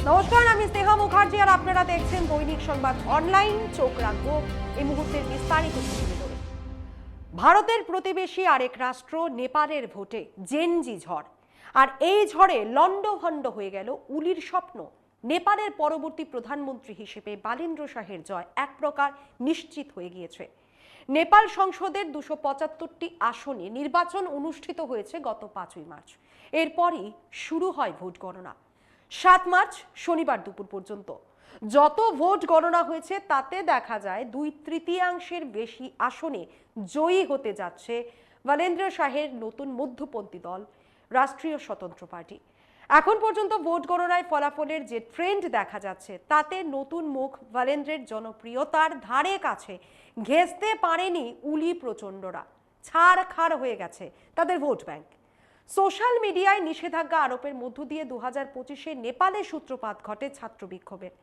নমস্কার, আমি স্নেহা মুখার্জি আর আপনারা দেখছেন দৈনিক সংবাদ অনলাইন। চোখ রাখবো এই মুহূর্তের বিস্তারিত ছবিতে ধরে। ভারতের প্রতিবেশী আরেক রাষ্ট্র নেপালের ভোটে জেনজি ঝড়, আর এই ঝড়ে লন্ডভন্ড হয়ে গেল উলির স্বপ্ন। নেপালের পরবর্তী প্রধানমন্ত্রী হিসেবে বালেন্দ্র শাহের জয় এক প্রকার নিশ্চিত হয়ে গিয়েছে। নেপাল সংসদের 275টি আসনে নির্বাচন অনুষ্ঠিত হয়েছে গত 5ই মার্চ। এরপরই শুরু হয় ভোট গণনা। 7 মার্চ শনিবার দুপুর পর্যন্ত যত ভোট গণনা হয়েছে তাতে দেখা যায় 2/3 বেশি আসনে জয়ী হতে যাচ্ছে বালেন্দ্র শাহের নতুন মধ্যপন্থী দল রাষ্ট্রীয় স্বতন্ত্র পার্টি। এখন পর্যন্ত ভোট গণনায় ফলাফলের যে ট্রেন্ড দেখা যাচ্ছে তাতে নতুন মুখ বালেন্দ্রের জনপ্রিয়তার ধারে কাছে ঘেঁষতে পারেনি উলি প্রচণ্ডরা। ছাড়খাড় হয়ে গেছে তাদের ভোট ব্যাংক। সোশ্যাল মিডিয়ায় নিষেধাজ্ঞা আরোপের মধ্য দিয়ে 2025-এ নেপালে সূত্রপাত ঘটে ছাত্র বিক্ষোভের।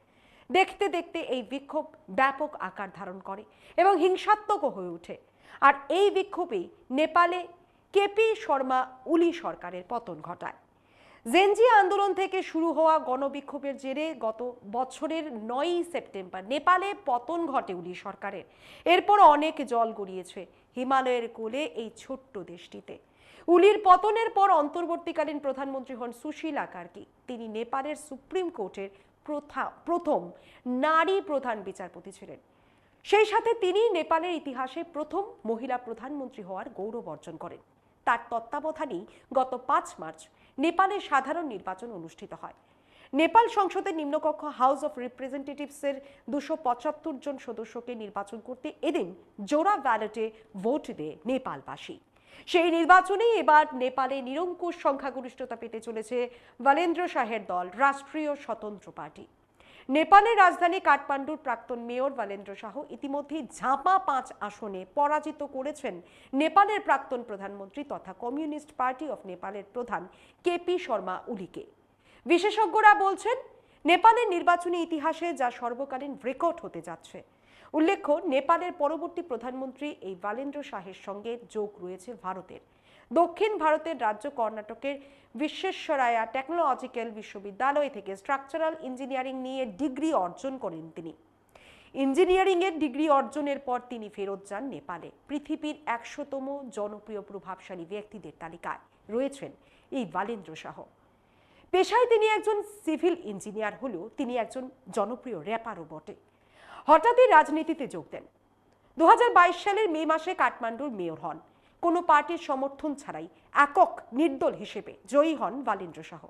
দেখতে দেখতে এই বিক্ষোভ ব্যাপক আকার ধারণ করে এবং হিংসাত্মকও হয়ে ওঠে। আর এই বিক্ষোভেই নেপালে কেপি শর্মা উলি সরকারের পতন ঘটায়। জেনজি আন্দোলন থেকে শুরু হওয়া গণবিক্ষোভের জেরে গত বছরের 9ই সেপ্টেম্বর নেপালে পতন ঘটে উলি সরকারের। এরপর অনেক জল গড়িয়েছে হিমালয়ের কোলে এই ছোট্ট দেশটিতে। উলির পতনের পর অন্তর্বর্তীকালীন প্রধানমন্ত্রী হন সুশীলা কার্কি। তিনি নেপালের সুপ্রিম কোর্টের প্রথম নারী প্রধান বিচারপতি ছিলেন। সেই সাথে তিনি নেপালের ইতিহাসে প্রথম মহিলা প্রধানমন্ত্রী হওয়ার গৌরব অর্জন করেন। তার তত্ত্বাবধানেই গত 5 মার্চ নেপালে সাধারণ নির্বাচন অনুষ্ঠিত হয়। নেপাল সংসদের নিম্নকক্ষ হাউস অফ রিপ্রেজেন্টেটিভসের 275 জন সদস্যকে নির্বাচন করতে এদিন জোড়া ব্যালটে ভোট দেয় নেপালবাসী। সেই নির্বাচনেই এবার নেপালে নিরঙ্কুশ সংখ্যাগরিষ্ঠতা পেতে চলেছে বালেন্দ্র শাহের দল রাষ্ট্রীয় স্বতন্ত্র পার্টি। নেপালের রাজধানী কাঠমান্ডুর প্রাক্তন মেয়র বালেন্দ্র শাহ ইতিমধ্যেই ঝাঁপা 5 আসনে পরাজিত করেছেন নেপালের প্রাক্তন প্রধানমন্ত্রী তথা কমিউনিস্ট পার্টি অফ নেপালের প্রধান কেপি শর্মা উলিকে। বিশেষজ্ঞরা বলছেন নেপালের নির্বাচনী ইতিহাসে যা সর্বকালীন রেকর্ড হতে যাচ্ছে। উল্লেখ্য, নেপালের পরবর্তী প্রধানমন্ত্রী এই বালেন্দ্র শাহের সঙ্গে যোগ রয়েছে ভারতের। দক্ষিণ ভারতের রাজ্য কর্ণাটকের বিশ্বেশ্বরায়া টেকনোলজিক্যাল বিশ্ববিদ্যালয় থেকে স্ট্রাকচারাল ইঞ্জিনিয়ারিং নিয়ে ডিগ্রি অর্জন করেন তিনি। ইঞ্জিনিয়ারিংয়ের ডিগ্রি অর্জনের পর তিনি ফেরত যান নেপালে। পৃথিবীর 100তম জনপ্রিয় প্রভাবশালী ব্যক্তিদের তালিকায় রয়েছেন এই বালেন্দ্র শাহ। পেশায় তিনি একজন সিভিল ইঞ্জিনিয়ার হলেও তিনি একজন জনপ্রিয় র্যাপারও বটে। হঠাৎই রাজনীতিতে যোগ দেন। 2022 সালের মে মাসে কাঠমান্ডুর মেয়র হন। কোনো পার্টির সমর্থন ছাড়াই একক নির্দল হিসেবে জয়ী হন বালেন্দ্র শাহ।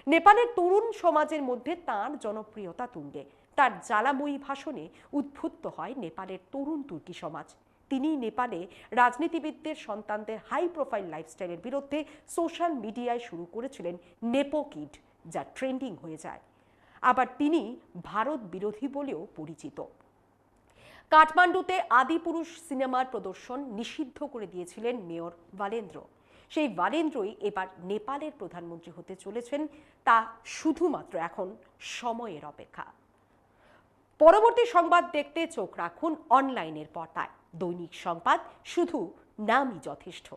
নেপালের তরুণ সমাজের মধ্যে তাঁর জনপ্রিয়তা তুঙ্গে। তার জ্বালাময়ী ভাষণে উদ্বুদ্ধ হয় নেপালের তরুণ তুর্কি সমাজ। তিনি নেপালে রাজনীতিবিদদের সন্তানদের হাই প্রোফাইল লাইফস্টাইলের বিরুদ্ধে সোশ্যাল মিডিয়ায় শুরু করেছিলেন নেপো কিড, যা ট্রেন্ডিং হয়ে যায়। আবার তিনি ভারত বিরোধী বলেও পরিচিত। কাঠমান্ডুতে আদিপুরুষ সিনেমার প্রদর্শন নিষিদ্ধ করে দিয়েছিলেন মেয়র বালেন্দ্র। সেই বালেন্দ্রই এবার নেপালের প্রধানমন্ত্রী হতে চলেছেন, তা শুধুমাত্র এখন সময়ের অপেক্ষা। পরবর্তী সংবাদ দেখতে চোখ রাখুন অনলাইনের পর্দায়। দৈনিক সংবাদ, শুধু নামই যথেষ্ট।